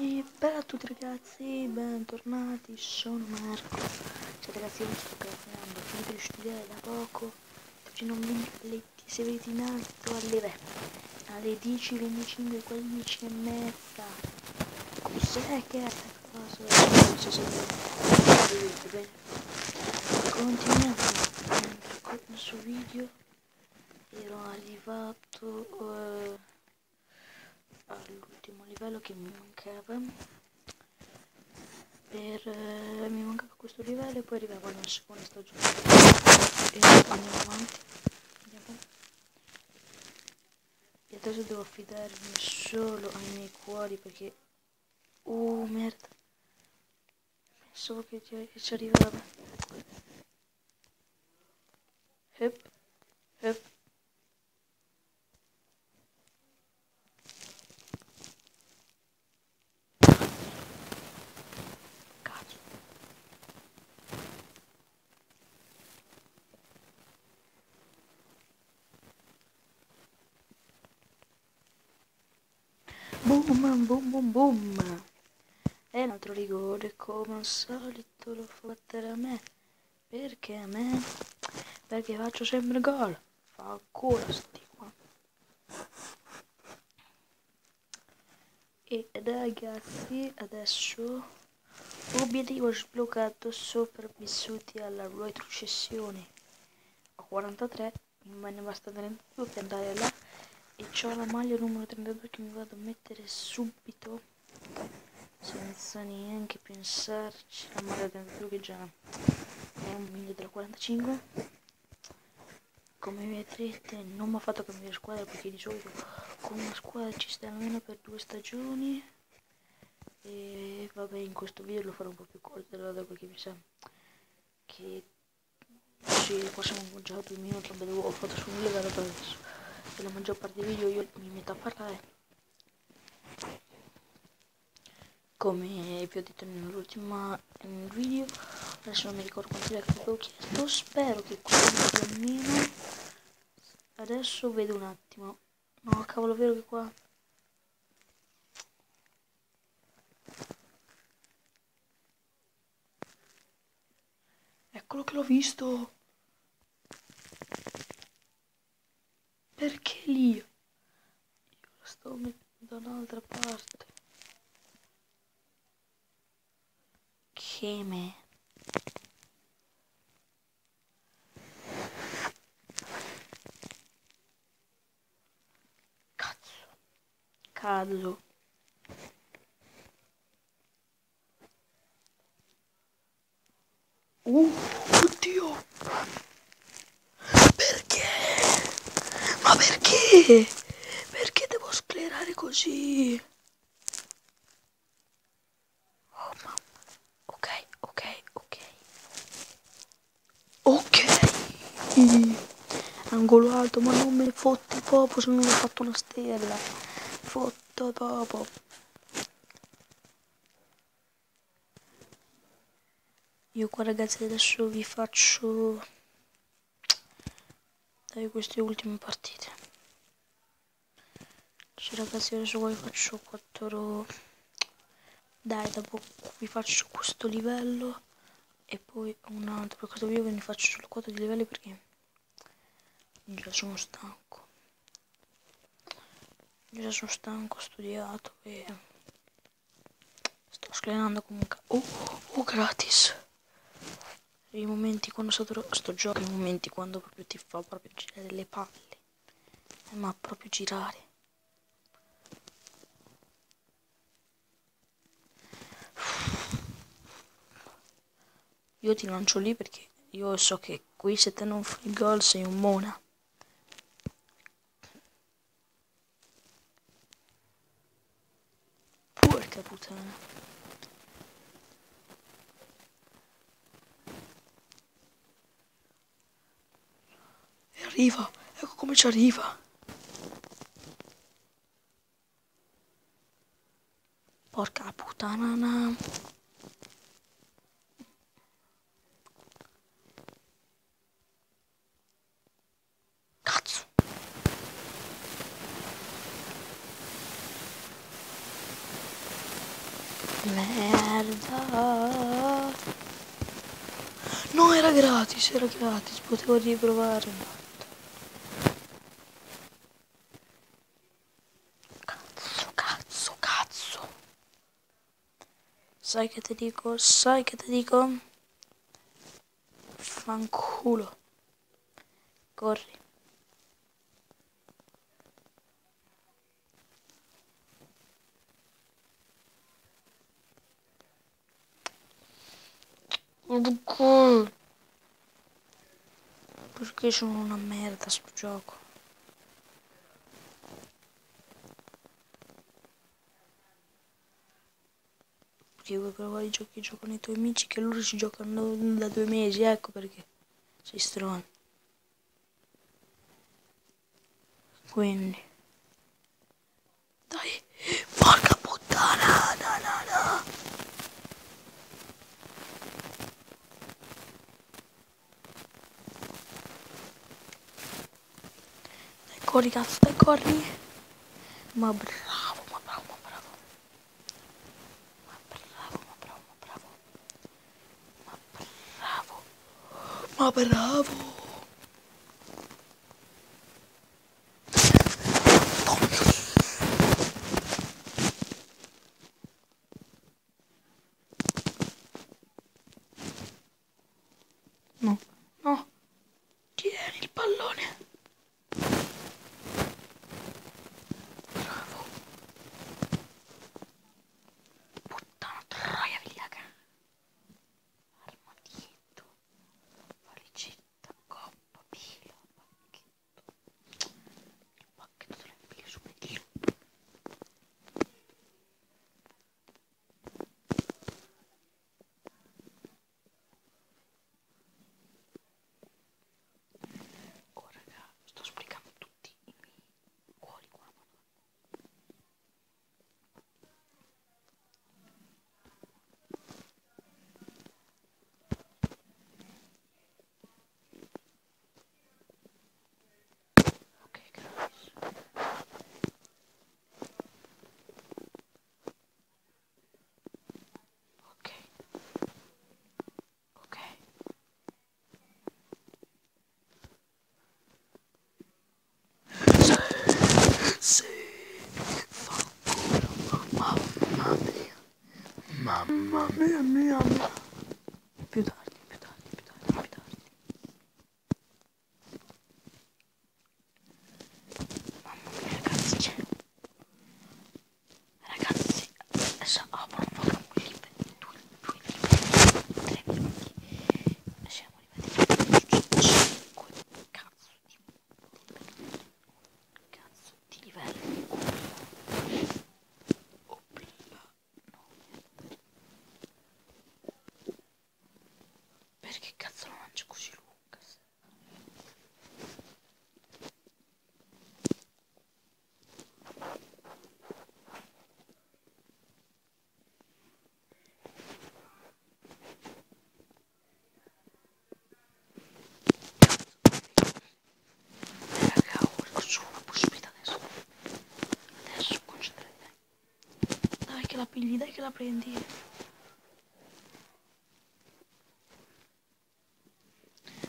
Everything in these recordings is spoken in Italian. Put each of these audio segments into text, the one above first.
E bella a tutti ragazzi, bentornati, sono Marco. Cioè ragazzi, io mi sto graficando, ho finito di studiare da poco, oggi non mi letti, se vedete in alto alle 10:25, 15 e mezza. Cos'è che è questa cosa? Non so se vedete bene. Continuiamo con il suo video. Ero arrivato all'ultimo livello che mi mancava. Mi mancava questo livello e poi arrivavo alla seconda stagione e andiamo avanti. E adesso devo affidarmi solo ai miei cuori perché merda, pensavo che ci arrivava. Hup, hup. Cazzo. Boom, boom, boom, boom. E un altro rigore, come al solito lo fa battere a me. Perché a me? Perché faccio sempre gol. Fa ancora sti qua. E ragazzi, adesso obiettivo sbloccato, sopravvissuti alla retrocessione. Ho 43, me ne basta 32 per andare là. E c'ho la maglia numero 32 che mi vado a mettere subito, senza neanche pensarci. La maglia 32 che già è un meglio della 45. Come vedrete non mi ha fatto cambiare squadra perché di solito con una squadra ci sta almeno per 2 stagioni. E vabbè, in questo video lo farò un po' più corto perché mi sa che qua siamo già a 2 minuti, ho fatto su un livello per adesso e la maggior parte dei video io mi metto a parlare. Come vi ho detto nell'ultimo video, adesso non mi ricordo quanto è che avevo chiesto, spero che questo più o meno. Adesso vedo un attimo. No, cavolo, vero che qua. Eccolo che l'ho visto. Perché lì? Io lo sto mettendo da un'altra parte. Che me. Cazzo. Cazzo. Oddio. Perché? Ma perché? Perché devo sclerare così? Oh mamma. Ok. Angolo alto, ma non me ne fotti proprio se non ho fatto una stella. Fotto dopo. Io qua ragazzi adesso vi faccio queste ultime partite. Sì ragazzi, adesso qua vi faccio 4. Dopo vi faccio questo livello e poi un altro. Per questo video ve ne faccio solo 4 di livelli perché già sono stanco. Ho studiato e sto sclerando comunque. Oh gratis. I momenti quando sto gioco, i momenti quando proprio ti fa proprio girare le palle. Ma proprio girare. Io ti lancio lì perché io so che qui se te non fai gol sei un mona. Porca puttana. E arriva, ecco come ci arriva. Porca puttana. Cazzo. Merda. No, era gratis, potevo riprovare. Cazzo. Sai che ti dico? Fanculo. Corri. Perché sono una merda sto gioco. Perché vuoi provare i giochi che giocano i tuoi amici, che loro ci giocano da 2 mesi, ecco perché. Sei stronzo. Quindi. Dai. Porca puttana. No. Dai, corri cazzo, dai, corri. Ma bravo. Ma bravo. No. Tieni il pallone. Bravo. Puttana troia vigliacca. Armadietto. Valigetta. Coppa. Pila. Pacchetto. Il pacchetto te lo impili su meglio. Oh raga, sto sprecando tutti i miei cuori qua. Ok, grazie. Ok. Sì. Fanculo. Mamma mia. Più tardi. Mamma mia, ragazzi, adesso apro un vocabolario per due libri, 3 minuti. Siamo arrivati a 5 cazzo di livelli. Opla. No. Perché cazzo lo mangia così lunga? Raga, ho solo una possibilità adesso. Concentrati. Dai che la pigli, dai che la prendi.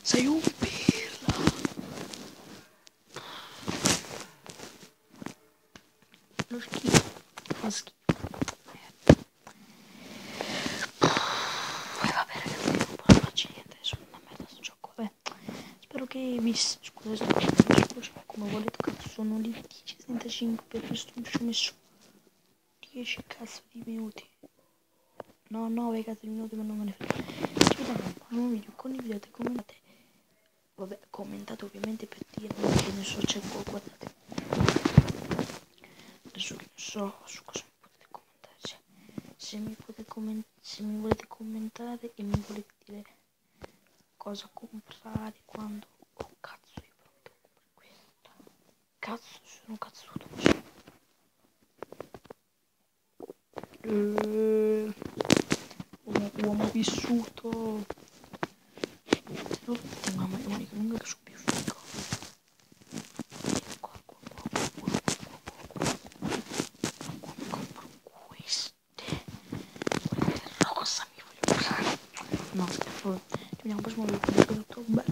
Sei un pirla. Lo schifo. Fa schifo. Vabbè ragazzi, non posso farci niente, sono una merda sto gioco. Vabbè. Spero che vi... Scusate, come volete, cazzo sono lì 10:35, per questo ci ho messo 10 cazzo di minuti. No, 9 cazzo di minuti, ma non me ne frega. Ci vediamo in un nuovo video, condividete, commentate. Vabbè, commentate ovviamente per dirmi che ne so, c'è qua, guardate. Adesso che ne so su cosa mi potete commentare, cioè, se mi volete commentare e mi volete dire cosa comprare quando... Oh cazzo, io proprio devo comprare questa. Cazzo, sono cazzuto. Uomo vissuto. Mamma mia, che lunga che sono più figo. Qua. Mi compro queste. Vabbè, ci vediamo al prossimo video. Tutto bello.